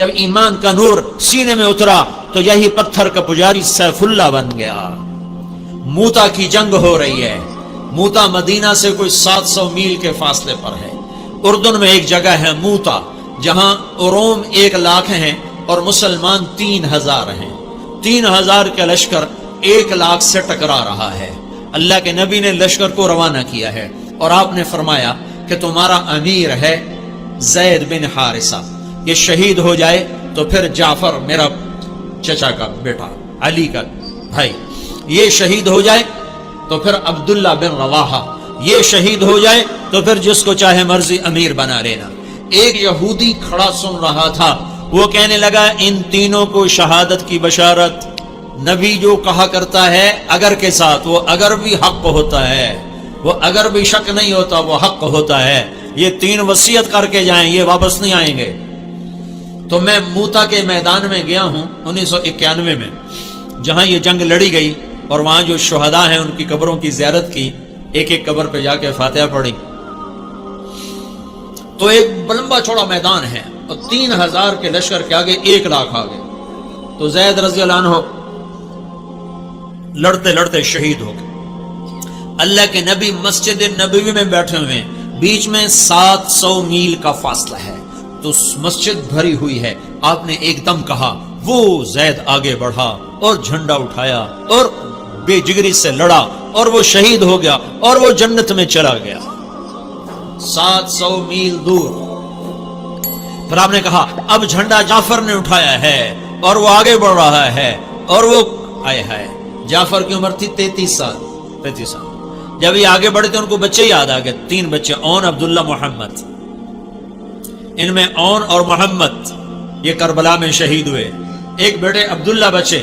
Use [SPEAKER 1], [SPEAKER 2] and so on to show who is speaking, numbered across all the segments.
[SPEAKER 1] جب ایمان کا نور سینے میں اترا تو یہی پتھر کا پجاری سیف اللہ بن گیا۔ موتا کی جنگ ہو رہی ہے۔ موتا مدینہ سے کوئی 700 میل کے فاصلے پر ہے۔ اردن میں ایک جگہ ہے موتا، جہاں روم 1 لاکھ ہیں اور مسلمان 3000 ہیں۔ 3000 کا لشکر 1 لاکھ سے ٹکرا رہا ہے۔ اللہ کے نبی نے لشکر کو روانہ کیا ہے اور آپ نے فرمایا کہ تمہارا امیر ہے زید بن حارثہ، یہ شہید ہو جائے تو پھر جعفر میرا چچا کا بیٹا علی کا بھائی یہ شہید ہو جائے تو پھر عبداللہ بن رواحہ یہ شہید ہو جائے تو پھر جس کو چاہے مرضی امیر بنا لینا۔ ایک یہودی کھڑا سن رہا تھا، وہ کہنے لگا ان تینوں کو شہادت کی بشارت۔ نبی جو کہا کرتا ہے اگر کے ساتھ، وہ اگر بھی حق ہوتا ہے، وہ اگر بھی شک نہیں ہوتا، وہ حق ہوتا ہے۔ یہ 3 وصیت کر کے جائیں، یہ واپس نہیں آئیں گے۔ تو میں موتا کے میدان میں گیا ہوں 1991 میں، جہاں یہ جنگ لڑی گئی، اور وہاں جو شہداء ہیں ان کی قبروں کی زیارت کی، ایک ایک قبر پہ جا کے فاتحہ پڑھی۔ تو ایک لمبا چوڑا میدان ہے اور 3000 کے لشکر کے آگے 1 لاکھ آ گئے۔ تو زید رضی اللہ عنہ لڑتے لڑتے شہید ہو گئے۔ اللہ کے نبی مسجد نبوی میں بیٹھے ہوئے ہیں، بیچ میں 700 میل کا فاصلہ ہے، تو مسجد بھری ہوئی ہے۔ آپ نے ایک دم کہا، وہ زید آگے بڑھا اور جھنڈا اٹھایا اور بے جگری سے لڑا اور وہ شہید ہو گیا اور وہ جنت میں چلا گیا 700 میل دور۔ پھر آپ نے کہا اب جھنڈا جعفر نے اٹھایا ہے اور وہ آگے بڑھ رہا ہے، اور وہ آئے ہے۔ جعفر کی عمر تھی 33 سال۔ جب یہ آگے بڑھے تو ان کو بچے یاد آ گئے، 3 بچے، اون، عبداللہ، محمد۔ ان میں اون اور محمد یہ کربلا میں شہید ہوئے۔ ایک بیٹے عبداللہ بچے،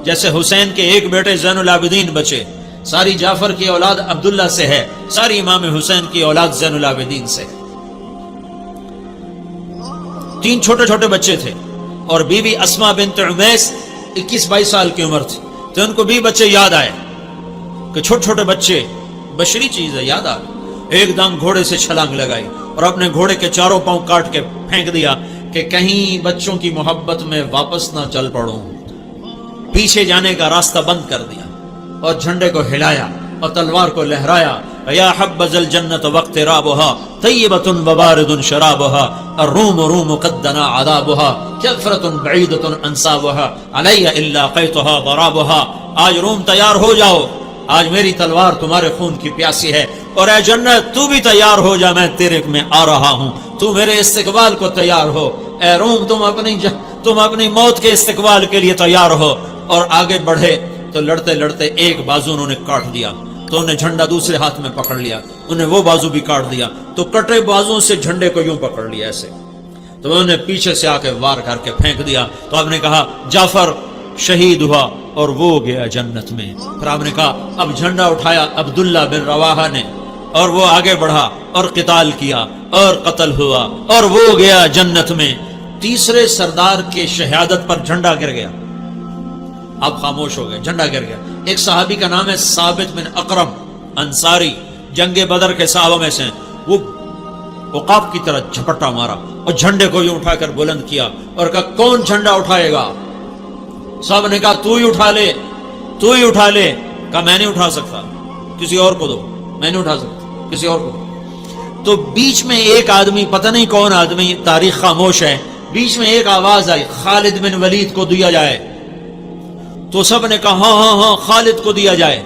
[SPEAKER 1] جیسے حسین کے ایک بیٹے زین العابدین بچے۔ ساری جعفر کی اولاد عبداللہ سے ہے، ساری امام حسین کی اولاد زین العابدین سے۔ 3 چھوٹے چھوٹے بچے تھے، اور بی بی اسما بنت عمیس 21-22 سال کی عمر تھی۔ تو ان کو بھی بچے یاد آئے کہ چھوٹے چھوٹے بچے، بشری چیز ہے، یاد آ ایک دم گھوڑے سے چھلانگ لگائی اور اپنے گھوڑے کے 4 پاؤں کاٹ کے پھینک دیا کہ کہیں بچوں کی محبت میں واپس نہ چل پڑوں۔ پیچھے جانے کا راستہ بند کر دیا اور جھنڈے کو ہلایا اور تلوار کو لہرایا۔ یا حبذ الجنت واقترابها طیبۃ وبارد شرابها الروم روم قد دنا عذابها کثرۃ بعیدۃ انصابها علی الا قیتها ضرابها۔ آج روم تیار ہو جاؤ، آج میری تلوار تمہارے خون کی پیاسی ہے، اور اے جنت تو بھی تیار ہو جا، میں تیرے میں آ رہا ہوں، تو میرے استقبال کو تیار ہو۔ اے روم تم اپنی موت کے استقبال کے لیے تیار ہو۔ اور آگے بڑھے تو لڑتے لڑتے ایک بازو انہوں نے کاٹ دیا، تو انہیں جھنڈا دوسرے ہاتھ میں پکڑ لیا، انہیں وہ بازو بھی کاٹ دیا، تو کٹے بازو سے جھنڈے کو یوں پکڑ لیا ایسے، تو انہوں نے پیچھے سے آ کے وار کر کے پھینک دیا۔ تو آپ نے کہا جعفر شہید ہوا اور وہ گیا جنت میں۔ پھر آپ نے کہا اب جھنڈا اٹھایا عبداللہ بن رواحہ نے، اور وہ آگے بڑھا اور قتال کیا اور قتل ہوا اور وہ گیا جنت میں۔ تیسرے سردار کے شہادت پر جھنڈا گر گیا، آپ خاموش ہو گئے، جھنڈا گر گیا۔ ایک صحابی کا نام ہے ثابت بن اقرم انصاری، جنگ بدر کے صحابہ میں سے، وہ عقاب کی طرح جھپٹا مارا اور جھنڈے کو یوں اٹھا کر بلند کیا اور کہا کون جھنڈا اٹھائے گا؟ صاحب نے کہا تو ہی اٹھا لے، تو ہی اٹھا لے۔ کہا میں نہیں اٹھا سکتا، کسی اور کو دو، میں نہیں اٹھا سکتا، کسی اور کو دو۔ تو بیچ میں ایک آدمی، پتہ نہیں کون آدمی، تاریخ خاموش ہے، بیچ میں ایک آواز آئی خالد بن ولید کو دیا جائے۔ تو سب نے کہا ہاں ہاں ہاں خالد کو دیا جائے۔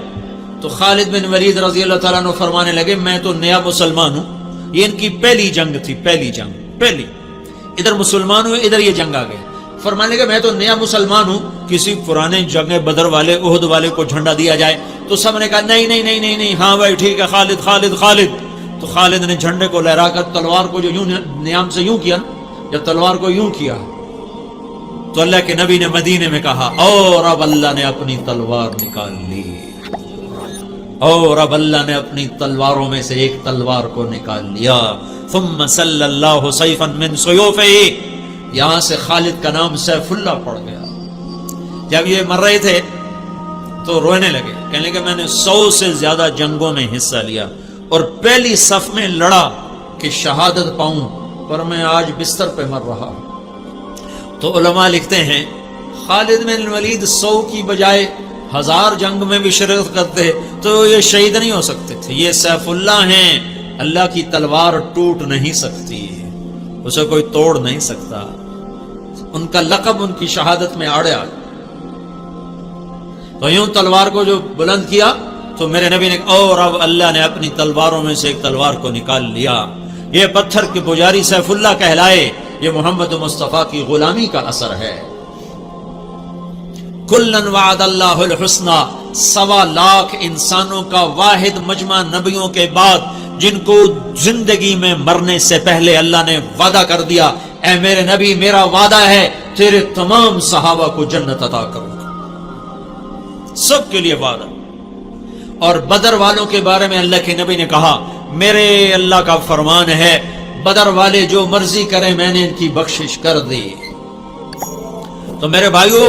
[SPEAKER 1] تو خالد بن ولید رضی اللہ تعالیٰ عنہ فرمانے لگے میں تو نیا مسلمان ہوں، یہ ان کی پہلی جنگ تھی، پہلی ادھر مسلمان ہوئے، ادھر یہ جنگ آ گئے۔ فرمانے لگے میں تو نیا مسلمان ہوں، کسی پرانے جنگ بدر والے، احد والے کو جھنڈا دیا جائے۔ تو سب نے کہا نہیں نہیں نہیں نہیں نہیں، ہاں بھائی ٹھیک ہے، خالد خالد خالد۔ تو خالد نے جھنڈے کو لہرا کر تلوار کو جو یوں نیام سے یوں کیا، جب تلوار کو یوں کیا تو اللہ کے نبی نے مدینے میں کہا اور اب اللہ نے اپنی تلوار نکال لی، اور اب اللہ نے اپنی تلواروں میں سے ایک تلوار کو نکال لیا۔ ثم صلی اللہ سیفا من سیوفہ، یہاں سے خالد کا نام سیف اللہ پڑ گیا۔ جب یہ مر رہے تھے تو رونے لگے، کہنے لگے میں نے 100 سے زیادہ جنگوں میں حصہ لیا اور پہلی صف میں لڑا کہ شہادت پاؤں، پر میں آج بستر پہ مر رہا ہوں۔ تو علماء لکھتے ہیں خالد بن ولید 100 کی بجائے 1000 جنگ میں بھی شرکت کرتے تو یہ شہید نہیں ہو سکتے تھے. یہ سیف اللہ ہیں، اللہ کی تلوار ٹوٹ نہیں سکتی، اسے کوئی توڑ نہیں سکتا. ان کا لقب ان کی شہادت میں آڑے آ گیا. تو یوں تلوار کو جو بلند کیا تو میرے نبی نے اور اب اللہ نے اپنی تلواروں میں سے ایک تلوار کو نکال لیا. یہ پتھر کے پجاری سیف اللہ کہلائے. یہ محمد مصطفیٰ کی غلامی کا اثر ہے. کلن وعد اللہ الحسنی، 1.25 لاکھ انسانوں کا واحد مجمع نبیوں کے بعد جن کو زندگی میں مرنے سے پہلے اللہ نے وعدہ کر دیا، اے میرے نبی میرا وعدہ ہے تیرے تمام صحابہ کو جنت عطا کروں گا. سب کے لیے وعدہ. اور بدر والوں کے بارے میں اللہ کے نبی نے کہا میرے اللہ کا فرمان ہے بدر والے جو مرضی کریں میں نے ان کی بخشش کر دی. تو میرے بھائیو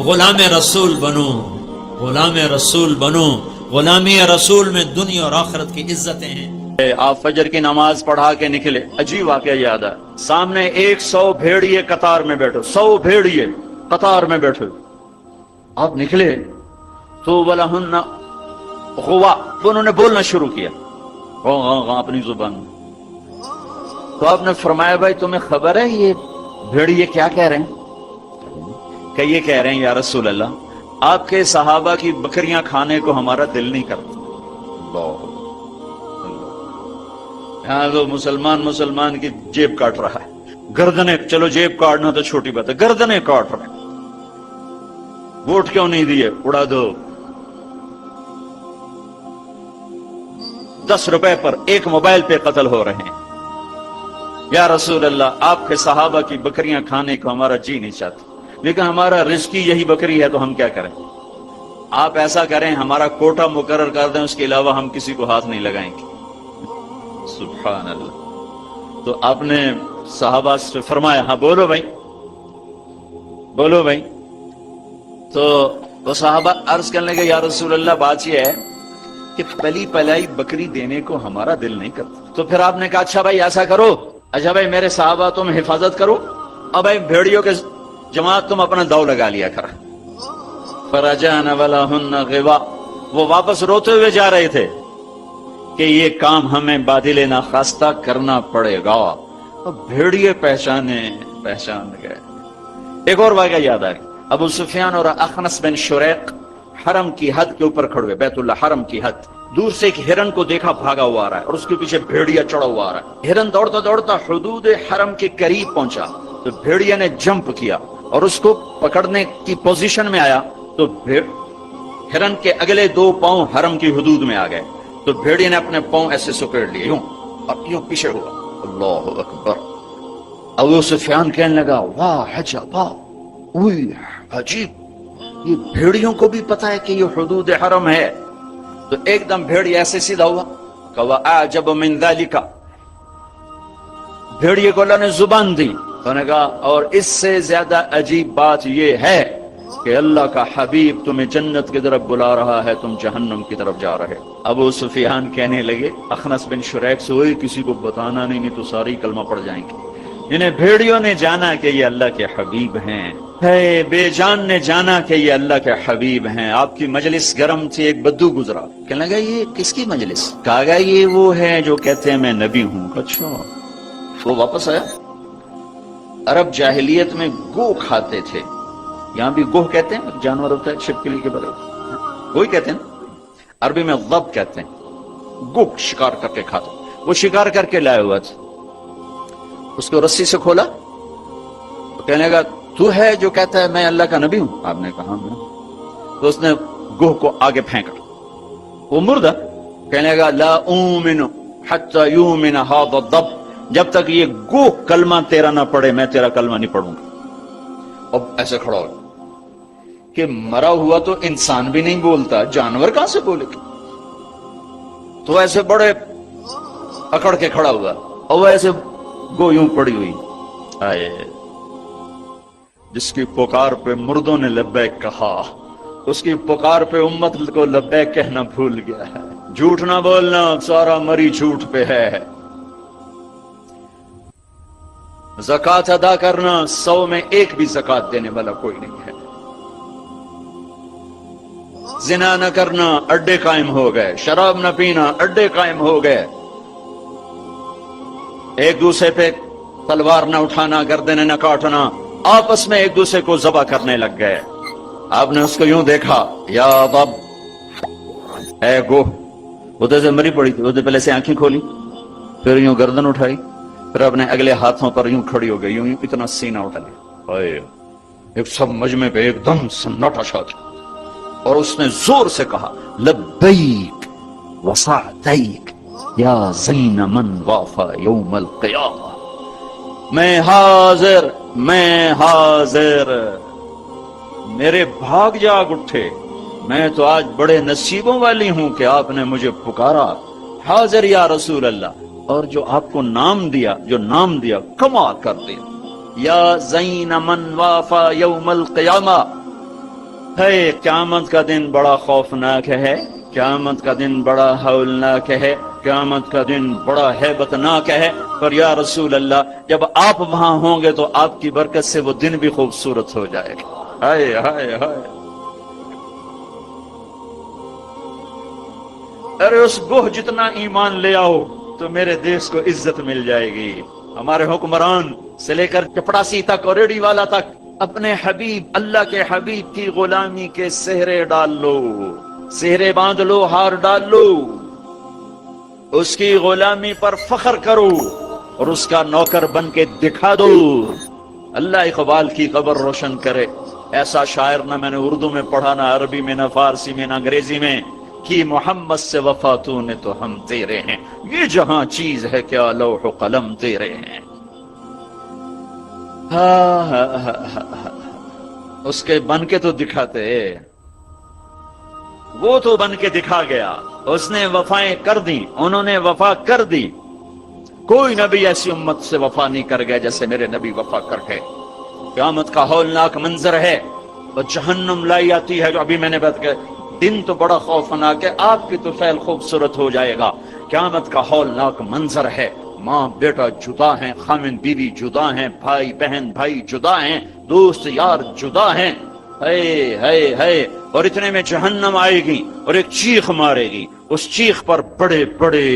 [SPEAKER 1] غلام رسول بنو، غلام رسول بنو. غلامی رسول میں دنیا اور آخرت کی عزتیں ہیں.
[SPEAKER 2] آپ فجر کی نماز پڑھا کے نکلے، عجیب واقعہ یاد ہے. سامنے 100 بھیڑیے قطار میں بیٹھو، 100 بھیڑیے قطار میں بیٹھو. آپ نکلے تو وَلَهُنَّ غوا، انہوں نے بولنا شروع کیا اپنی زبان میں. تو آپ نے فرمایا بھائی تمہیں خبر ہے یہ بھیڑیے کیا کہہ رہے ہیں؟ کہ یہ کہہ رہے ہیں یا رسول اللہ آپ کے صحابہ کی بکریاں کھانے کو ہمارا دل نہیں کرتا. یہاں تو مسلمان کی جیب کاٹ رہا ہے. گردنیں، چلو جیب کاٹنا تو چھوٹی بات ہے، گردنیں کاٹ رہے ہیں. ووٹ کیوں نہیں دیے؟ اڑا دو. 10 روپے پر ایک موبائل پہ قتل ہو رہے ہیں. یا رسول اللہ آپ کے صحابہ کی بکریاں کھانے کو ہمارا جی نہیں چاہتا، لیکن ہمارا رزق یہی بکری ہے تو ہم کیا کریں؟ آپ ایسا کریں ہمارا کوٹا مقرر کر دیں، اس کے علاوہ ہم کسی کو ہاتھ نہیں لگائیں گے. سبحان اللہ. تو آپ نے صحابہ سے فرمایا ہاں بولو بھائی، بولو بھائی. تو وہ صحابہ عرض کرنے لگے یا رسول اللہ بات یہ ہے کہ پلی پلائی بکری دینے کو ہمارا دل نہیں کرتا. تو پھر آپ نے کہا اچھا بھائی ایسا کرو، اچھا بھائی میرے صحابہ تم حفاظت کرو، اب بھائی بھیڑیوں کے جماعت تم اپنا داؤ لگا لیا کرا. فرجعن ولہن غوا، وہ واپس روتے ہوئے جا رہے تھے کہ یہ کام ہمیں بادل ناخواستہ کرنا پڑے گا. بھیڑیے پہچان گئے. ایک اور واقعہ یاد آئے. ابو سفیان اور اخنس بن شریق حرم کی حد کے اوپر کھڑے، بیت اللہ حرم کی حد. دور سے ایک ہرن کو دیکھا بھاگا ہوا آ رہا ہے اور اس کے پیچھے بھیڑیا چڑھا ہوا آ رہا ہے. ہرن دوڑتا دوڑتا حدود حرم کے قریب پہنچا تو بھیڑیا نے جمپ کیا اور اس کو پکڑنے کی پوزیشن میں آیا تو ہرن کے اگلے 2 پاؤں حرم کی حدود میں آ گئے. تو بھیڑیا نے اپنے پاؤں ایسے سکیڑ لیے یوں اور یوں پیچھے ہوا. اللہ اکبر. ابو سفیان کہنے لگا واہ عجبا، عجیب، یہ بھیڑیوں کو بھی پتا ہے کہ یہ حدود حرم ہے. تو ایک دم بھیڑی ایسے سیدھا ہوا کہ وَأَعْجَبُ مِنْ ذَلِكَ، بھیڑیے کو اللہ نے زبان دی. تو نے کہا اور اس سے زیادہ عجیب بات یہ ہے کہ اللہ کا حبیب تمہیں جنت کی طرف بلا رہا ہے، تم جہنم کی طرف جا رہے. ابو سفیان کہنے لگے اخنس بن شریق سے ہوئی کسی کو بتانا نہیں تو ساری کلمہ پڑ جائیں گے. انہیں بھیڑیوں نے جانا کہ یہ اللہ کے حبیب ہیں، بے جان نے جانا کہ یہ اللہ کے حبیب ہیں. آپ کی مجلس گرم تھی، ایک بدو گزرا، کہنے لگا یہ کس کی مجلس؟ کہا گیا یہ وہ ہے جو کہتے ہیں میں نبی ہوں. اچھا. وہ واپس آیا. عرب جاہلیت میں گو کھاتے تھے، یہاں بھی گوہ کہتے ہیں، جانور ہوتا ہے چھپکلی کے برابر، گوہی کہتے ہیں. عربی میں ضب کہتے ہیں. گو شکار کر کے کھاتے. وہ شکار کر کے لائے ہوا تھا، اس کو رسی سے کھولا تو کہنے لگا تو ہے جو کہتا ہے میں اللہ کا نبی ہوں؟ آپ نے کہا میں. تو اس نے گوہ کو آگے پھینکا، وہ مردہ. کہنے لگا لا اومن حتی یومن هذا الضب، جب تک یہ گوہ کلمہ تیرا نہ پڑھے میں تیرا کلمہ نہیں پڑھوں گا. اب ایسے کھڑا ہو کہ مرا ہوا تو انسان بھی نہیں بولتا، جانور کہاں سے بولے گا؟ تو ایسے بڑے اکڑ کے کھڑا ہوا اور ایسے گو یوں پڑی ہوئی. آئے جس کی پکار پہ مردوں نے لبیک کہا، اس کی پکار پہ امت کو لبیک کہنا بھول گیا ہے. جھوٹ نہ بولنا، سارا مری جھوٹ پہ ہے. زکات ادا کرنا 100 میں 1 بھی زکات دینے والا کوئی نہیں ہے. زنا نہ کرنا اڈے قائم ہو گئے, شراب نہ پینا اڈے قائم ہو گئے, ایک دوسرے پہ تلوار نہ اٹھانا, گردنیں نہ کاٹنا, آپس میں ایک دوسرے کو ذبح کرنے لگ گئے. آپ نے اس کو یوں دیکھا, یا باب اے گو, ادھر سے مری پڑی تھی, ادھر پہلے سے آنکھیں کھولی, پھر یوں گردن اٹھائی, پھر اپنے اگلے ہاتھوں پر یوں کھڑی ہو گئی, یوں اتنا سینہ اٹھا لیا, ایک سب مجمع پہ ایک دم سناٹا چھا گیا, اور اس نے زور سے کہا لبیک وسعدیک یا زین من وافا یوم القیامہ, میں حاضر, میں حاضر, میرے بھاگ جاگ اٹھے, میں تو آج بڑے نصیبوں والی ہوں کہ آپ نے مجھے پکارا, حاضر یا رسول اللہ, اور جو آپ کو نام دیا, جو نام دیا کمال کر دیا, یا زین من وافا یوم القیامہ. ہے قیامت کا دن بڑا خوفناک ہے, قیامت کا دن بڑا ہولناک ہے, قیامت کا دن بڑا ہیبتناک ہے, پر یا رسول اللہ جب آپ وہاں ہوں گے تو آپ کی برکت سے وہ دن بھی خوبصورت ہو جائے گا. ہائے ہائے ہائے, ارے اس گوہ جتنا ایمان لے آؤ تو میرے دیش کو عزت مل جائے گی. ہمارے حکمران سے لے کر چپڑاسی تک اور ریڈی والا تک اپنے حبیب, اللہ کے حبیب کی غلامی کے سہرے ڈال لو, سہرے باندھ لو, ہار ڈال لو, اس کی غلامی پر فخر کرو اور اس کا نوکر بن کے دکھا دو. اللہ اقبال کی قبر روشن کرے. ایسا شاعر نہ میں نے اردو میں پڑھا, نہ عربی میں, نہ فارسی میں, نہ انگریزی میں, کہ محمد سے وفا تو نے تو ہم تیرے ہیں, یہ جہاں چیز ہے کیا لوح و قلم تیرے ہیں. اس کے بن کے تو دکھاتے, وہ تو بن کے دکھا گیا, اس نے وفائیں کر دی, انہوں نے وفا کر دی. کوئی نبی ایسی امت سے وفا نہیں کر گیا جیسے میرے نبی وفا کر گئے. قیامت کا ہولناک منظر ہے, اور جہنم لائی آتی ہے جو ابھی میں نے بات کیا, دن تو بڑا خوفناک ہے, آپ کی تو فعل خوبصورت ہو جائے گا. قیامت کا ہولناک منظر ہے, ماں بیٹا جدا ہیں, خامن بیوی جدا ہیں, بھائی بہن بھائی جدا ہیں, دوست یار جدا ہیں. اور اتنے میں جہنم آئے گی اور ایک چیخ مارے گی, اس چیخ پر بڑے بڑے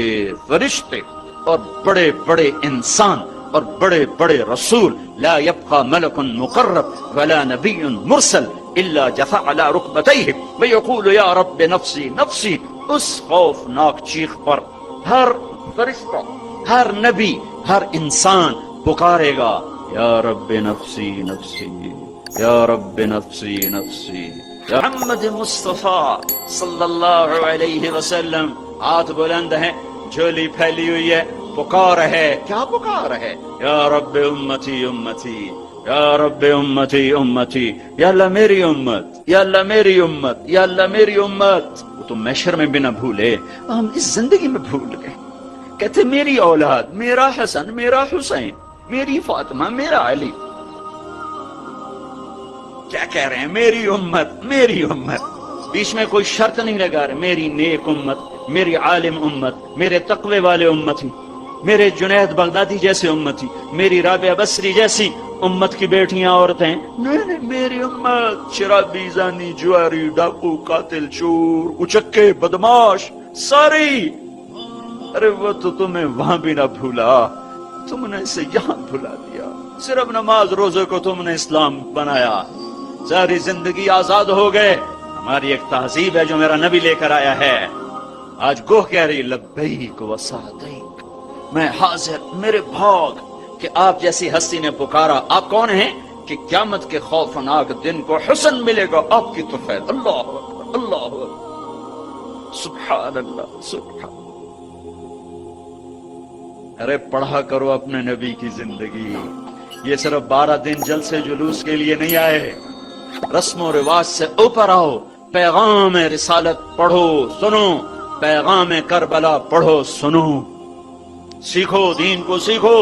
[SPEAKER 2] فرشتے اور بڑے بڑے انسان اور بڑے بڑے رسول, لا يبقى ملك مقرب ولا نبي مرسل الا جثى على ركبتيه ويقول يا رب نفسي نفسي. اس خوفناک چیخ پر ہر فرشتہ, ہر نبی, ہر انسان پکارے گا, یا رب نفسی نفسی, یا رب نفسی نفسی. محمد مصطفیٰ صلی اللہ علیہ وسلم ہاتھ بلند ہیں, جھولی پھیلی ہوئی ہے, پکار ہے. کیا پکار ہے؟ یا رب امتی امتی, یا رب امتی امتی, یا اللہ میری امت, یا اللہ میری امت, یا اللہ میری امت. وہ تو محشر میں بھی نہ بھولے, ہم اس زندگی میں بھول گئے. کہتے میری اولاد, میرا حسن, میرا حسین, میری فاطمہ, میرا علی. کیا کہہ رہے ہیں؟ میری امت, میری امت. بیچ میں کوئی شرط نہیں لگا رہے. میری نیک امت, میری عالم امت, میرے تقوی والے امتی, میرے جنید بغدادی جیسے امتی, میری رابعہ بصری جیسی امت کی بیٹیاں عورتیں. نہیں, میری امت شرابی, زانی, جواری, ڈاکو, قاتل, چور, اچکے, بدماش ساری. ارے وہ تو تمہیں وہاں بھی نہ بھولا, تم نے اسے یہاں بھلا دیا. صرف نماز روزے کو تم نے اسلام بنایا, ساری زندگی آزاد ہو گئے. ہماری ایک تہذیب ہے جو میرا نبی لے کر آیا ہے. آج گوہ کہہ رہی لبیک و سعدیک, میں حاضر, میرے بھاگ, کہ آپ جیسی ہستی نے پکارا. آپ کون ہیں؟ کہ قیامت کے خوفناک دن کو حسن ملے گا آپ کی تو فیض. اللہ اکبر, اللہ اکبر, سبحان اللہ, سبحان. ارے پڑھا کرو اپنے نبی کی زندگی. یہ صرف 12 دن جلسے جلوس کے لیے نہیں آئے, رسم و رواج سے اوپر آؤ. پیغام رسالت پڑھو, سنو, پیغام کربلا پڑھو, سنو, سیکھو, دین کو سیکھو,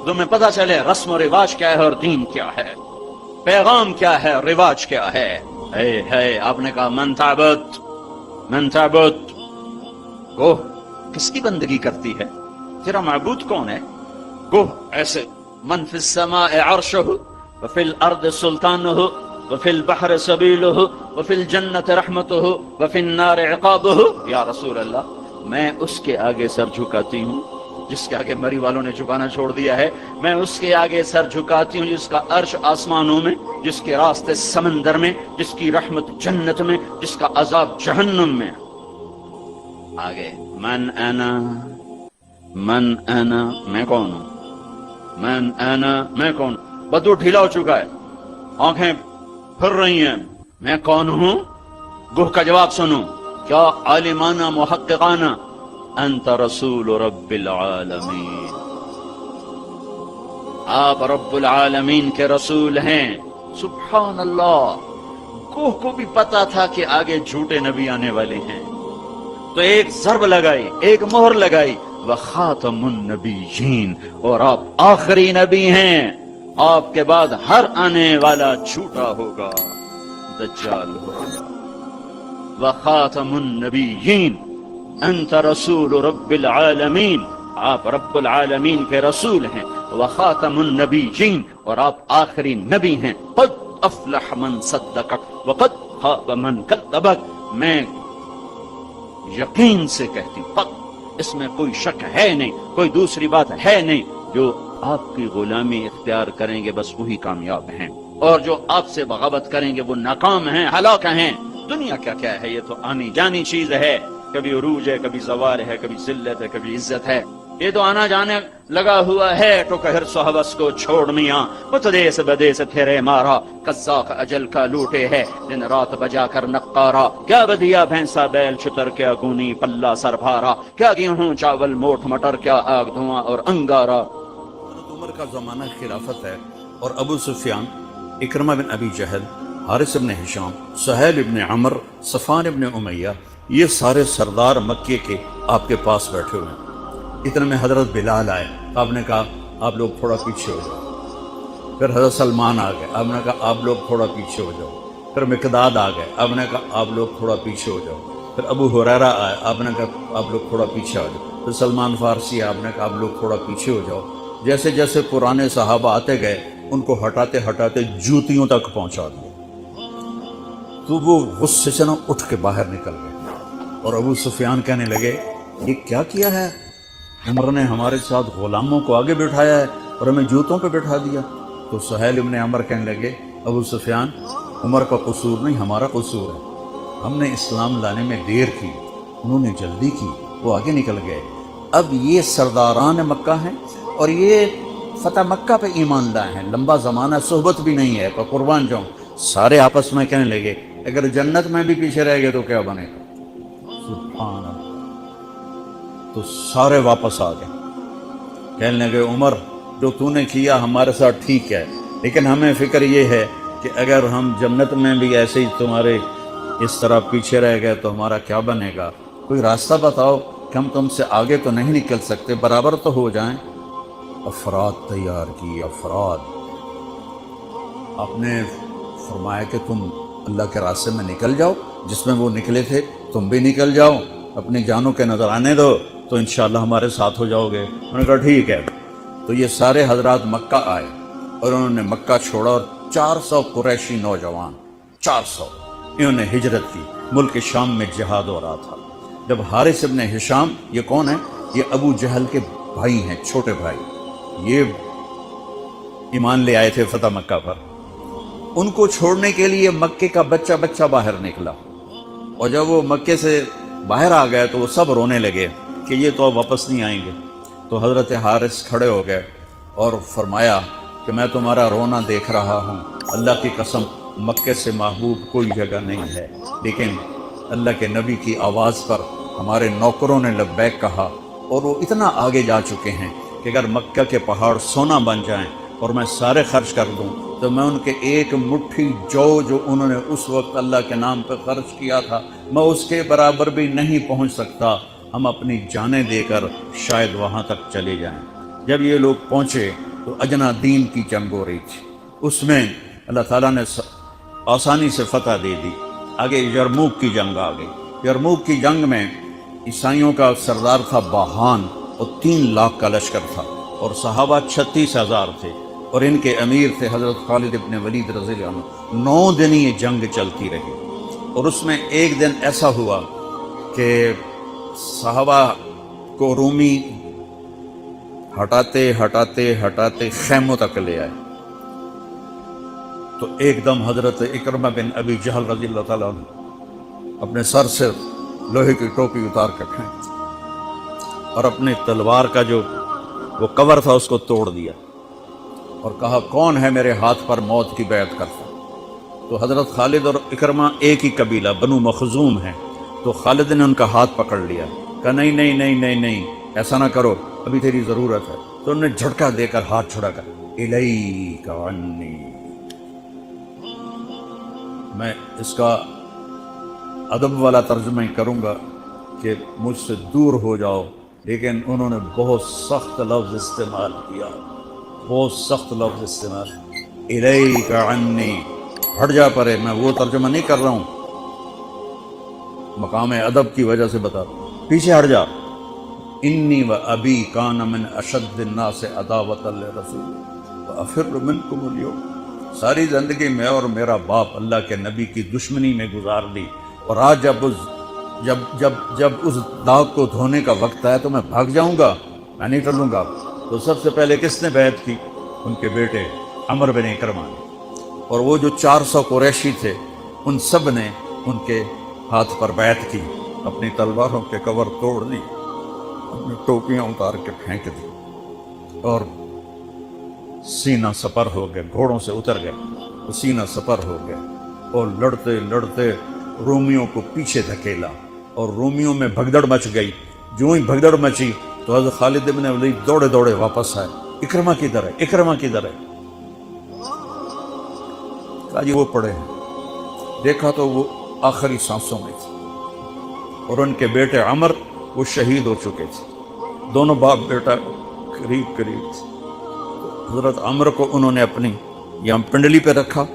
[SPEAKER 2] تمہیں پتہ چلے رسم و رواج کیا ہے اور دین کیا ہے, پیغام کیا ہے, رواج کیا ہے. آپ نے کہا من تعبد, من تعبد. گوہ کس کی بندگی کرتی ہے؟ تیرا معبود کون ہے؟ گوہ ایسے من فی السماء عرشہ وفی الارض سلطانہ وفی البحر سبیلہ وفی الجنت رحمتہ وفی النار عقابہ. یا رسول اللہ میں اس کے آگے سر جھکاتی ہوں جس کے آگے مری والوں نے جھکانا چھوڑ دیا ہے. میں اس کے آگے سر جھکاتی ہوں جس کا عرش آسمانوں میں، جس کے راستے سمندر میں، جس کی رحمت جنت میں، جس کا عذاب جہنم میں. آگے من انا میں کون ہوں، من انا میں کون. بدو ڈھیلا ہو چکا ہے، آنکھیں پھر رہی ہیں. میں کون ہوں؟ گوہ کا جواب سنو. کیا عالمانہ محققانہ، انت رسول رب العالمین، آپ رب العالمین کے رسول ہیں. سبحان اللہ. کوہ کو بھی پتا تھا کہ آگے جھوٹے نبی آنے والے ہیں، تو ایک ضرب لگائی، ایک مہر لگائی، وخاتم النبیین، اور آپ آخری نبی ہیں. آپ کے بعد ہر آنے والا جھوٹا ہوگا، دجال ہوگا. وخاتم النبیین انت رسول رب العالمین، آپ رب العالمین کے رسول ہیں. وخاتم النبیین، اور آپ آخری نبی ہیں. قد افلح من صدقک وقد خاب من کذبک. میں یقین سے کہتی ہوں، اس میں کوئی شک ہے نہیں، کوئی دوسری بات ہے نہیں. جو آپ کی غلامی اختیار کریں گے بس وہی کامیاب ہیں، اور جو آپ سے بغاوت کریں گے وہ ناکام ہیں، ہلاک ہیں. دنیا کیا ہے، یہ تو آنی جانی چیز ہے. کبھی عروج ہے، کبھی زوال ہے، کبھی ذلت ہے، کبھی عزت ہے. یہ تو آنا جانے لگا ہوا ہے. تو کہر سہوس کو چھوڑ میاں، متدیس بدیس پھرے مارا. قزاق اجل کا لوٹے ہے دن رات بجا کر نقارا. کیا بدیا بھینسا بیل چھتر، کیا گونی پلہ سر بھارا. کیا گیہوں چاول موٹ مٹر، کیا آگ دھواں اور انگارا.
[SPEAKER 3] عمر کا زمانہ خلافت ہے، اور ابو سفیان، اکرمہ بن ابی جہل، حارث بن ہشام، سہیل بن عمر، صفوان بن امیہ، یہ سارے سردار مکے کے آپ کے پاس بیٹھے ہوئے ہیں. اتنے میں حضرت بلال آئے. آپ نے کہا آپ لوگ تھوڑا پیچھے ہو جاؤ. پھر حضرت سلمان آ گئے. آپ نے کہا آپ لوگ تھوڑا پیچھے ہو جاؤ. پھر مقداد آ گئے. آپ نے کہا آپ لوگ تھوڑا پیچھے ہو جاؤ. پھر ابو ہریرہ آئے. آپ نے کہا آپ لوگ تھوڑا پیچھے ہو جاؤ. پھر سلمان فارسی، آپ نے کہا آپ لوگ تھوڑا پیچھے ہو جاؤ. جیسے جیسے پرانے صحابہ آتے گئے ان کو ہٹاتے ہٹاتے جوتیوں تک پہنچا دیا. تو وہ غصے سے نہ اٹھ کے باہر نکل گئے، اور ابو سفیان کہنے لگے یہ کیا ہے؟ عمر نے ہمارے ساتھ غلاموں کو آگے بٹھایا ہے اور ہمیں جوتوں پہ بٹھا دیا. تو سہیل ابن عمر کہنے لگے ابو سفیان، عمر کا قصور نہیں، ہمارا قصور ہے. ہم نے اسلام لانے میں دیر کی، انہوں نے جلدی کی، وہ آگے نکل گئے. اب یہ سرداران مکہ ہیں اور یہ فتح مکہ پہ ایمان لائے ہیں. لمبا زمانہ صحبت بھی نہیں ہے، پر قربان جاؤں. سارے آپس میں کہنے لگے اگر جنت میں بھی پیچھے رہ گئے تو کیا بنے گا. سبحان اللہ. تو سارے واپس آ گئے. کہنے لگے عمر جو تو نے کیا ہمارے ساتھ ٹھیک ہے، لیکن ہمیں فکر یہ ہے کہ اگر ہم جنت میں بھی ایسے ہی تمہارے اس طرح پیچھے رہ گئے تو ہمارا کیا بنے گا. کوئی راستہ بتاؤ کہ ہم تم سے آگے تو نہیں نکل سکتے، برابر تو ہو جائیں. افراد تیار کی، افراد. آپ نے فرمایا کہ تم اللہ کے راستے میں نکل جاؤ، جس میں وہ نکلے تھے تم بھی نکل جاؤ، اپنی جانوں کے نظر آنے دو تو انشاءاللہ ہمارے ساتھ ہو جاؤ گے. انہوں نے کہا ٹھیک ہے. تو یہ سارے حضرات مکہ آئے اور انہوں نے مکہ چھوڑا، اور 400 قریشی نوجوان، 400 انہوں نے ہجرت کی. ملک شام میں جہاد ہو رہا تھا. جب حارث ابن ہشام، یہ کون ہے؟ یہ ابو جہل کے بھائی ہیں، چھوٹے بھائی. یہ ایمان لے آئے تھے فتح مکہ پر. ان کو چھوڑنے کے لیے مکے کا بچہ بچہ باہر نکلا، اور جب وہ مکے سے باہر آ گئے تو وہ سب رونے لگے کہ یہ تو اب واپس نہیں آئیں گے. تو حضرت حارث کھڑے ہو گئے اور فرمایا کہ میں تمہارا رونا دیکھ رہا ہوں، اللہ کی قسم مکے سے محبوب کوئی جگہ نہیں ہے، لیکن اللہ کے نبی کی آواز پر ہمارے نوکروں نے لبیک کہا، اور وہ اتنا آگے جا چکے ہیں کہ اگر مکہ کے پہاڑ سونا بن جائیں اور میں سارے خرچ کر دوں تو میں ان کے ایک مٹھی جو انہوں نے اس وقت اللہ کے نام پہ خرچ کیا تھا، میں اس کے برابر بھی نہیں پہنچ سکتا. ہم اپنی جانیں دے کر شاید وہاں تک چلے جائیں. جب یہ لوگ پہنچے تو اجنا دین کی جنگ ہو رہی تھی. اس میں اللہ تعالیٰ نے آسانی سے فتح دے دی. آگے یرموک کی جنگ آ گئی. یرموک کی جنگ میں عیسائیوں کا سردار تھا باہان، اور 3 لاکھ کا لشکر تھا. اور صحابہ 36,000 تھے، اور ان کے امیر تھے حضرت خالد ابن ولید رضی اللہ عنہ۔ 9 دن یہ جنگ چلتی رہی، اور اس میں ایک دن ایسا ہوا کہ صحابہ کو رومی ہٹاتے ہٹاتے ہٹاتے خیموں تک لے آئے، تو ایک دم حضرت اکرمہ بن ابی جہل رضی اللہ تعالیٰ عنہ اپنے سر سے لوہے کی ٹوپی اتار کر پھینک اور اپنی تلوار کا جو وہ کور تھا اس کو توڑ دیا، اور کہا کون ہے میرے ہاتھ پر موت کی بیعت کرتا؟ تو حضرت خالد اور اکرمہ ایک ہی قبیلہ بنو مخزوم ہیں، تو خالد نے ان کا ہاتھ پکڑ لیا، کہا نہیں نہیں نہیں نہیں نہیں، ایسا نہ کرو، ابھی تیری ضرورت ہے۔ تو انہوں نے جھٹکا دے کر ہاتھ چھڑا کر الیک عنی، میں اس کا ادب والا ترجمہ ہی کروں گا کہ مجھ سے دور ہو جاؤ، لیکن انہوں نے بہت سخت لفظ استعمال کیا، بہت سخت لفظ استعمال، الیک عنی، ہٹ جا پرے۔ میں وہ ترجمہ نہیں کر رہا ہوں، مقام ادب کی وجہ سے بتا رہا ہوں، پیچھے ہٹ جا۔ انی و ابی کان من اشد الناس عداوۃ للرسول وافر منکم اليوم، ساری زندگی میں اور میرا باپ اللہ کے نبی کی دشمنی میں گزار دی، اور آج جب اس داغ کو دھونے کا وقت آیا تو میں بھاگ جاؤں گا، میں نہیں ٹلوں گا۔ تو سب سے پہلے کس نے بیعت کی؟ ان کے بیٹے عمر بن اکرمہ نے، اور وہ جو 400 قریشی تھے ان سب نے ان کے ہاتھ پر بیعت کی، اپنی تلواروں کے کور توڑ دی، اپنی ٹوپیاں اتار کے پھینک دی، اور سینہ سپر ہو گئے، گھوڑوں سے اتر گئے، سینہ سپر ہو گئے، اور لڑتے لڑتے رومیوں کو پیچھے دھکیلا، اور رومیوں میں بھگدڑ مچ گئی۔ جو ہی بھگدڑ مچی تو حضرت خالد بن ولید دوڑے دوڑے واپس آئے، اکرمہ کدھر ہے، اکرمہ کدھر ہے؟ کہا جی وہ پڑے ہیں۔ دیکھا تو وہ آخری سانسوں میں تھے، اور ان کے بیٹے عمر وہ شہید ہو چکے تھے، دونوں باپ بیٹا قریب قریب تھے۔ حضرت عمر کو انہوں نے اپنی یہاں پنڈلی پہ رکھا،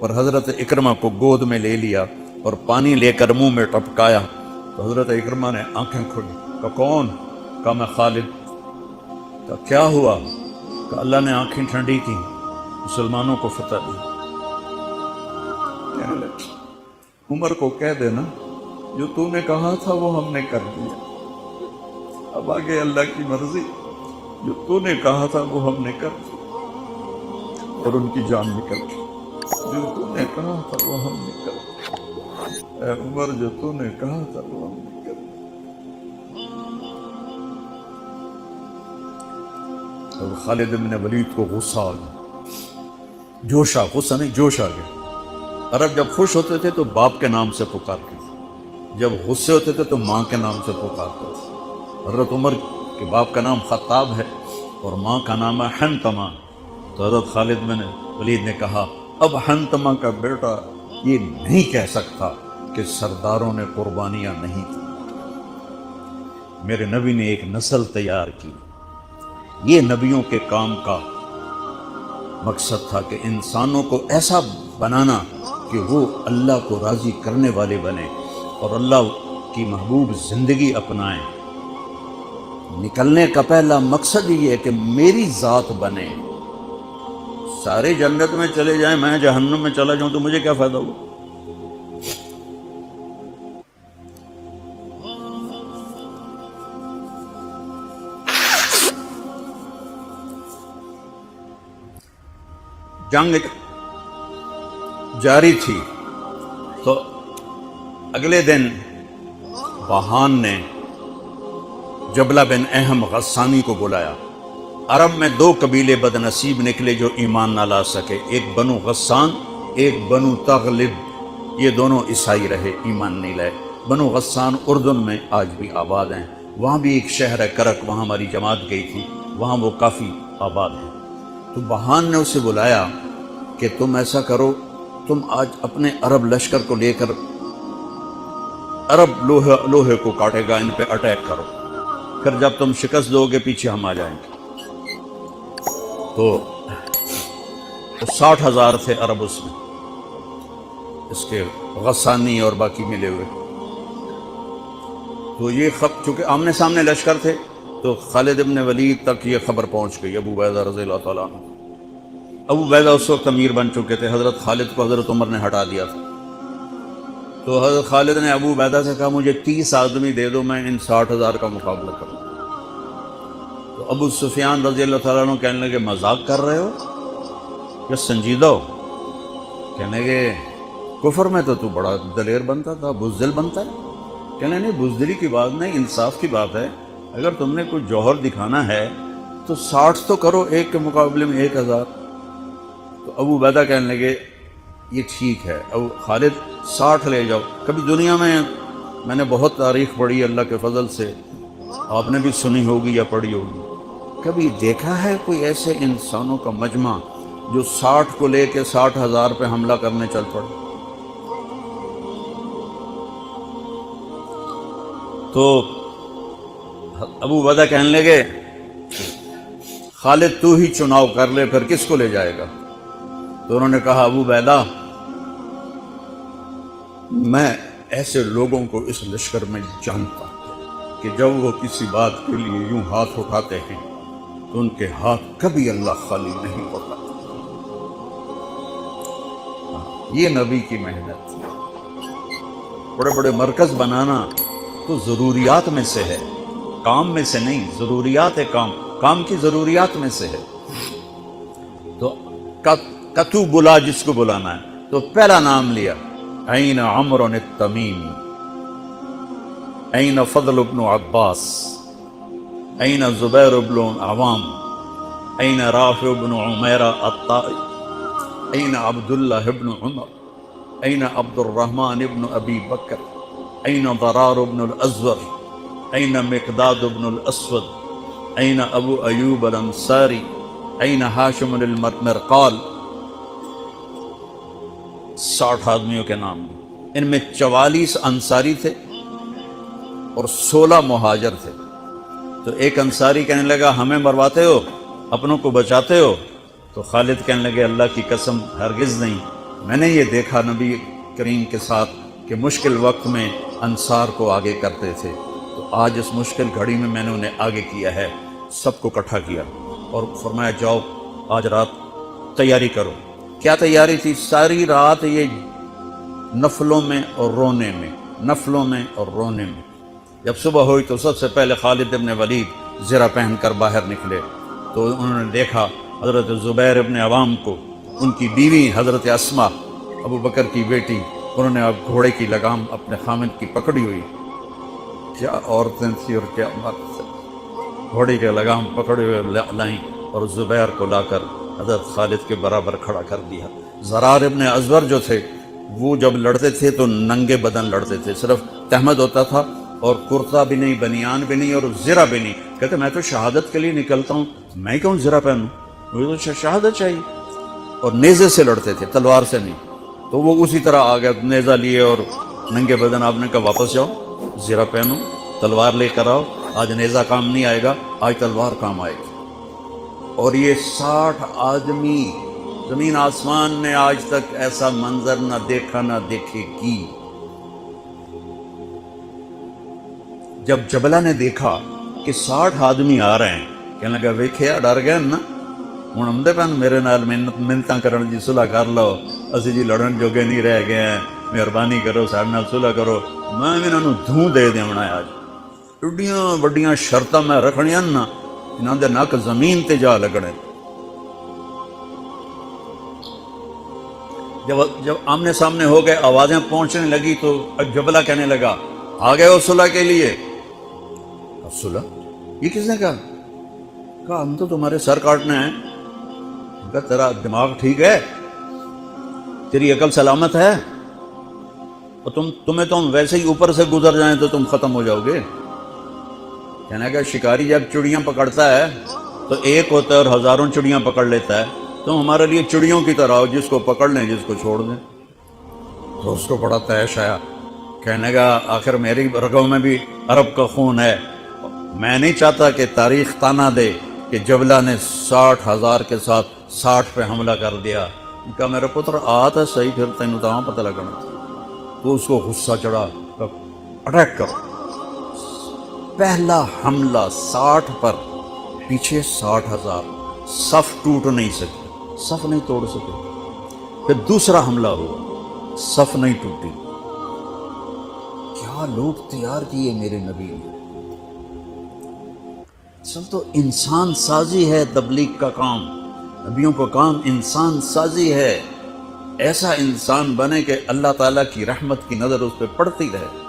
[SPEAKER 3] اور حضرت اکرمہ کو گود میں لے لیا اور پانی لے کر منہ میں ٹپکایا، تو حضرت اکرمہ نے آنکھیں کھولی، کہا کون؟ کہا میں خالد۔ کہا کیا ہوا؟ کہ اللہ نے آنکھیں ٹھنڈی کی، مسلمانوں کو فتح دی۔ کہنے لگے عمر کو کہہ دینا جو تو نے کہا تھا وہ ہم نے کر دیا، اب آگے اللہ کی مرضی، جو تو نے کہا تھا وہ ہم نے کر دیا۔ اور ان کی جان نکل گئی، جو تو نے کہا تھا وہ ہم نے کر دیا، اے عمر جو تو نے کہا تھا وہ ہم نے کر دیا۔ اور خالد بن ولید کو غصہ آ گیا، جوش آ، غصہ نہیں جوش آ گیا۔ عرب جب خوش ہوتے تھے تو باپ کے نام سے پکارتے تھے، جب غصے ہوتے تھے تو ماں کے نام سے پکارتے تھے۔ حضرت عمر کے باپ کا نام خطاب ہے اور ماں کا نام ہے حنتمہ، تو حضرت خالد بن ولید نے کہا اب حنتمہ کا بیٹا یہ نہیں کہہ سکتا کہ سرداروں نے قربانیاں نہیں کی۔ میرے نبی نے ایک نسل تیار کی، یہ نبیوں کے کام کا مقصد تھا کہ انسانوں کو ایسا بنانا کہ وہ اللہ کو راضی کرنے والے بنے اور اللہ کی محبوب زندگی اپنائیں۔ نکلنے کا پہلا مقصد یہ ہے کہ میری ذات بنے، سارے جنت میں چلے جائیں میں جہنم میں چلا جاؤں تو مجھے کیا فائدہ ہوا؟ جنگ جاری تھی تو اگلے دن بہان نے جبلہ بن اہم غسانی کو بلایا۔ عرب میں 2 قبیلے بد نصیب نکلے جو ایمان نہ لا سکے، ایک بنو غسان، ایک بنو تغلب، یہ دونوں عیسائی رہے، ایمان نہیں لائے۔ بنو غسان اردن میں آج بھی آباد ہیں، وہاں بھی ایک شہر ہے کرک، وہاں ہماری جماعت گئی تھی، وہاں وہ کافی آباد ہیں۔ تو بہان نے اسے بلایا کہ تم ایسا کرو، تم آج اپنے عرب لشکر کو لے کر عرب لوہے کو کاٹے گا، ان پہ اٹیک کرو، پھر جب تم شکست دو گے پیچھے ہم آ جائیں گے۔ تو 60,000 تھے عرب اس میں، اس کے غسانی اور باقی ملے ہوئے۔ تو یہ چونکہ آمنے سامنے لشکر تھے تو خالد ابن ولید تک یہ خبر پہنچ گئی ابو عبیدہ رضی اللہ تعالیٰ عنہ۔ ابو عبیدہ اس وقت امیر بن چکے تھے، حضرت خالد کو حضرت عمر نے ہٹا دیا تھا۔ تو حضرت خالد نے ابو عبیدہ سے کہا مجھے 30 آدمی دے دو، میں ان 60,000 کا مقابلہ کروں۔ تو ابو سفیان رضی اللہ تعالیٰ عنہ کہنے لگے مذاق کر رہے ہو یا سنجیدہ ہو؟ کہنے لگے کفر میں تو بڑا دلیر بنتا تھا، بزدل بنتا ہے۔ کہنے نہیں، بزدلی کی بات نہیں، انصاف کی بات ہے۔ اگر تم نے کوئی جوہر دکھانا ہے تو 60 تو کرو، ایک کے مقابلے میں 1,000۔ تو ابو عبیدہ کہنے لگے یہ ٹھیک ہے، ابو خالد 60 لے جاؤ۔ کبھی دنیا میں نے بہت تاریخ پڑھی اللہ کے فضل سے، آپ نے بھی سنی ہوگی یا پڑھی ہوگی، کبھی دیکھا ہے کوئی ایسے انسانوں کا مجمع جو 60 کو لے کے 60,000 پہ حملہ کرنے چل پڑے؟ تو ابو عبیدہ کہنے لگے خالد تو ہی چناؤ کر لے، پھر کس کو لے جائے گا؟ تو انہوں نے کہا ابو عبیدہ میں ایسے لوگوں کو اس لشکر میں جانتا کہ جب وہ کسی بات کے لیے یوں ہاتھ اٹھاتے ہیں تو ان کے ہاتھ کبھی اللہ خالی نہیں ہوتا۔ یہ نبی کی محنت۔ بڑے بڑے مرکز بنانا تو ضروریات میں سے ہے، کام میں سے نہیں، ضروریات ہے، کام کی ضروریات میں سے ہے۔ تو کتو بلا جس کو بلانا ہے، تو پہلا نام لیا این عمر التمیمی، این فضل بن عباس، این زبیر بن عوام، این رافع بن عمیرہ الطائی، این عبداللہ بن عمر، این عبد الرحمن بن ابی بکر، این ضرار بن الازور، این مقداد بن الاسود، این ابو ایوب الانصاری، این ہاشم المرقال۔ 60 آدمیوں کے نام، ان میں 44 انصاری تھے اور 16 مہاجر تھے۔ تو ایک انصاری کہنے لگا ہمیں مرواتے ہو، اپنوں کو بچاتے ہو؟ تو خالد کہنے لگے اللہ کی قسم ہرگز نہیں، میں نے یہ دیکھا نبی کریم کے ساتھ کہ مشکل وقت میں انصار کو آگے کرتے تھے، تو آج اس مشکل گھڑی میں نے انہیں آگے کیا ہے، سب کو اکٹھا کیا اور فرمایا جاؤ آج رات تیاری کرو۔ کیا تیاری تھی؟ ساری رات یہ نفلوں میں اور رونے میں، نفلوں میں اور رونے میں۔ جب صبح ہوئی تو سب سے پہلے خالد ابن ولید زرہ پہن کر باہر نکلے، تو انہوں نے دیکھا حضرت زبیر ابن عوام کو، ان کی بیوی حضرت اسما ابو بکر کی بیٹی، انہوں نے اب گھوڑے کی لگام اپنے خامند کی پکڑی ہوئی۔ کیا عورتیں تھیں اور کیا مرد تھے، گھوڑے کے لگام پکڑے ہوئے لائیں اور زبیر کو لا کر حضرت خالد کے برابر کھڑا کر دیا۔ زرار ابن ازور جو تھے وہ جب لڑتے تھے تو ننگے بدن لڑتے تھے، صرف تہمد ہوتا تھا اور کرتا بھی نہیں، بنیان بھی نہیں اور زرہ بھی نہیں۔ کہتے میں تو شہادت کے لیے نکلتا ہوں، میں کیوں زرہ پہنوں، مجھے تو شہادت چاہیے۔ اور نیزے سے لڑتے تھے، تلوار سے نہیں۔ تو وہ اسی طرح آ گیا، نیزہ لیے اور ننگے بدن۔ آپ نے کہا واپس جاؤ، زرہ پہنو، تلوار لے کر آؤ، آج نیزہ کام نہیں آئے گا، آج تلوار کام آئے گی۔ اور یہ 60 آدمی، زمین آسمان نے آج تک ایسا منظر نہ دیکھا نہ دیکھے گی۔ جب جبلہ نے دیکھا کہ 60 آدمی آ رہے ہیں، کہنے لگا ویکھیا ڈر گئے نا، ہن آمدے پن میرے نال منتاں کرن جی صلح کر لو، اسی جی لڑن جوگے نہیں رہ گئے ہیں، مہربانی کرو ساڈے نال صلح کرو، میں انہاں نوں دھوں دے دیونا ہے۔ آج ایڈیاں وڈیاں شرطاں میں رکھنیاں نا، انہاں دے نک زمین تے جا لگنے۔ جب آمنے سامنے ہو گئے، آوازیں پہنچنے لگی تو جبلہ کہنے لگا آ گئے ہو صلح کے لیے؟ صلح؟ یہ کس نے کہا؟ کہا ہم تو تمہارے سر کاٹنے ہیں۔ کہا تیرا دماغ ٹھیک ہے؟ تیری عقل سلامت ہے؟ اور تمہیں تو ہم ویسے ہی اوپر سے گزر جائیں تو تم ختم ہو جاؤ گے۔ کہنا کہ شکاری جب چڑیاں پکڑتا ہے تو ایک ہوتا ہے اور ہزاروں چڑیاں پکڑ لیتا ہے، تو ہمارے لیے چڑیوں کی طرح ہو، جس کو پکڑ لیں جس کو چھوڑ دیں۔ تو اس کو بڑا تیش آیا، کہنے کا آخر میری رگوں میں بھی عرب کا خون ہے، میں نہیں چاہتا کہ تاریخ تانا دے کہ جبلہ نے 60,000 کے ساتھ 60 پہ حملہ کر دیا۔ کہا میرا پتر آتا صحیح، پھر تینوں تو پتہ لگنا۔ تو اس کو غصہ چڑھا، اٹیک کرو۔ پہلا حملہ 60 پر، پیچھے 60,000، صف ٹوٹ نہیں سکے، صف نہیں توڑ سکے۔ پھر دوسرا حملہ ہوا، صف نہیں ٹوٹی۔ کیا لوگ تیار کیے میرے نبی نے۔ اصل تو انسان سازی ہے تبلیغ کا کام، نبیوں کا کام انسان سازی ہے۔ ایسا انسان بنے کہ اللہ تعالیٰ کی رحمت کی نظر اس پہ پڑتی رہے۔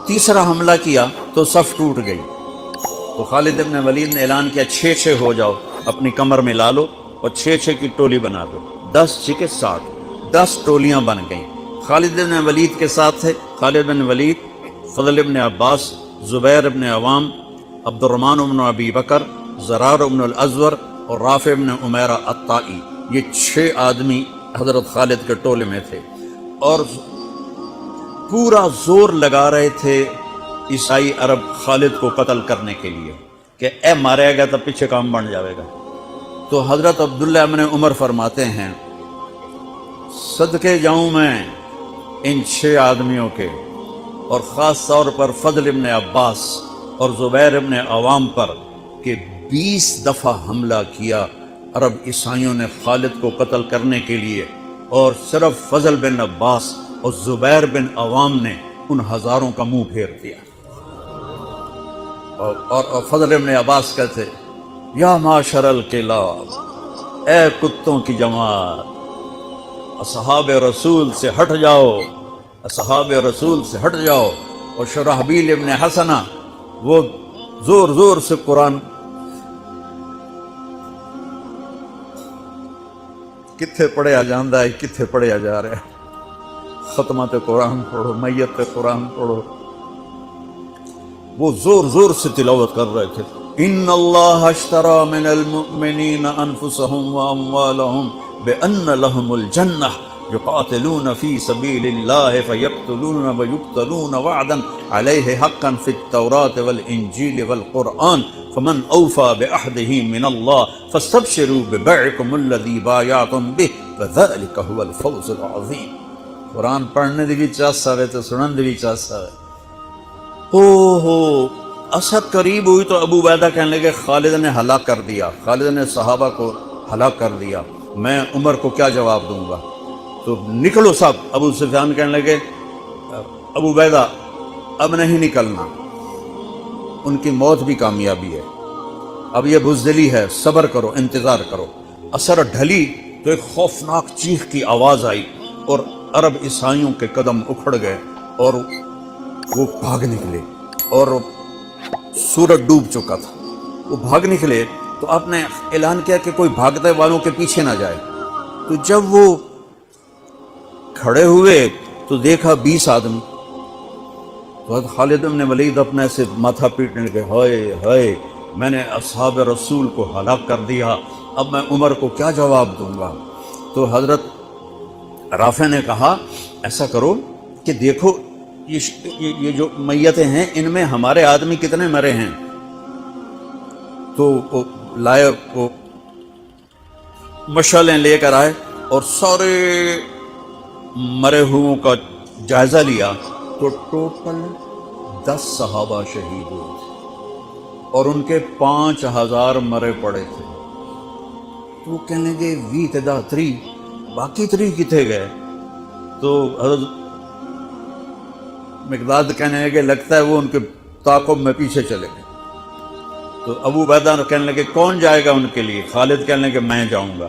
[SPEAKER 3] تیسرا حملہ کیا تو صف ٹوٹ گئی، تو خالد بن ولید نے اعلان کیا 6 ہو جاؤ، اپنی کمر میں لا لو اور 6 کی ٹولی بنا دو، 10 6 60، 10 ٹولیاں بن گئیں۔ خالد بن ولید کے ساتھ تھے خالد بن ولید، فضل بن عباس، زبیر بن عوام، عبد الرحمن بن ابی بکر، زرار بن الازور اور رافع بن عمیرہ الطائی۔ یہ 6 آدمی حضرت خالد کے ٹولے میں تھے، اور پورا زور لگا رہے تھے عیسائی عرب خالد کو قتل کرنے کے لیے کہ اے مارے گا تو پیچھے کام بن جاوے گا۔ تو حضرت عبداللہ بن عمر فرماتے ہیں صدقے جاؤں میں ان 6 آدمیوں کے، اور خاص طور پر فضل بن عباس اور زبیر بن عوام پر، کہ 20 دفعہ حملہ کیا عرب عیسائیوں نے خالد کو قتل کرنے کے لیے، اور صرف فضل بن عباس اور زبیر بن عوام نے ان ہزاروں کا منہ پھیر دیا۔ اور فضل بن عباس کہتے یا معاشر الکلاب، اے کتوں کی جماعت، اصحاب رسول سے ہٹ جاؤ، اصحاب رسول سے ہٹ جاؤ۔ اور شرحبیل ابن حسنہ وہ زور زور سے قرآن کتھے پڑھیا جاندہ ہے، کتھے پڑھیا جا رہا ہے، ختمات قرآن پڑھو، میت پہ قرآن پڑھو، وہ زور زور سے تلاوت کر رہے تھے۔ ان اللہ اشترى من المؤمنین انفسهم واموالهم بان لهم الجنہ یقاتلون فی سبیل اللہ فیقتلون ویقتلون وعدا علیہ حقا فی التوراة والانجیل والقرآن فمن اوفى بعہدہ من اللہ فاستبشروا ببیعکم الذی بایعتم بہ وذلک هو الفوز العظیم۔ قرآن پڑھنے دی بھی چاہتا ہے تو سنن دی بھی چاہتا ہے۔ اسد قریب ہوئی تو ابو عبیدہ کہنے لگے خالد نے ہلاک کر دیا، خالد نے صحابہ کو ہلاک کر دیا، میں عمر کو کیا جواب دوں گا؟ تو نکلو سب۔ ابو سفیان کہنے لگے ابو عبیدہ اب نہیں نکلنا، ان کی موت بھی کامیابی ہے، اب یہ بزدلی ہے، صبر کرو، انتظار کرو۔ اثر ڈھلی تو ایک خوفناک چیخ کی آواز آئی، اور عرب عیسائیوں کے قدم اکھڑ گئے اور وہ بھاگ نکلے، اور سورج ڈوب چکا تھا، وہ بھاگ نکلے۔ تو آپ نے اعلان کیا کہ کوئی بھاگتے والوں کے پیچھے نہ جائے۔ تو جب وہ کھڑے ہوئے تو دیکھا 20 آدمی، تو حضرت خالد بن ولید اپنے سے ماتھا پیٹنے لگے، ہائے ہائے میں نے اصحاب رسول کو ہلاک کر دیا، اب میں عمر کو کیا جواب دوں گا؟ تو حضرت رافع نے کہا ایسا کرو کہ دیکھو یہ جو میتیں ہیں ان میں ہمارے آدمی کتنے مرے ہیں؟ تو وہ لائے، وہ مشعلیں لے کر آئے اور سارے مرے ہوئوں کا جائزہ لیا، تو ٹوٹل 10 صحابہ شہید ہوئے تھے اور ان کے 5000 مرے پڑے تھے۔ تو وہ کہنے لگے وی تدا 3 باقی 3 کتنے گئے؟ تو حضرت مقداد کہنے لگے لگتا ہے وہ ان کے تعاقب میں پیچھے چلے گئے۔ تو ابو عبیدہ کہنے لگے کون جائے گا ان کے لیے؟ خالد کہنے لگے میں جاؤں گا۔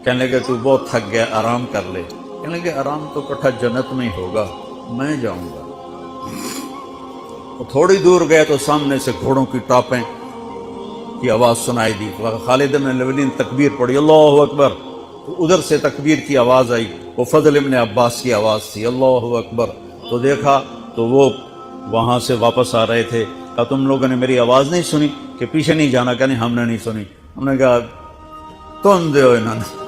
[SPEAKER 3] کہنے لگے تو بہت تھک گیا، آرام کر لے۔ کہنے لگے آرام تو کٹھا جنت میں ہی ہوگا، میں جاؤں گا۔ تھوڑی دور گئے تو سامنے سے گھوڑوں کی ٹاپیں کی آواز سنائی دی۔ خالد بن ولید نے تکبیر پڑھی، اللہ اکبر۔ تو ادھر سے تکبیر کی آواز آئی، وہ فضل بن عباس کی آواز تھی، اللہ اکبر۔ تو دیکھا تو وہ وہاں سے واپس آ رہے تھے۔ کہا تم لوگوں نے میری آواز نہیں سنی کہ پیچھے نہیں جانا؟ کہ نہیں ہم نے نہیں سنی۔ ہم نے کہا تم دے انہوں نے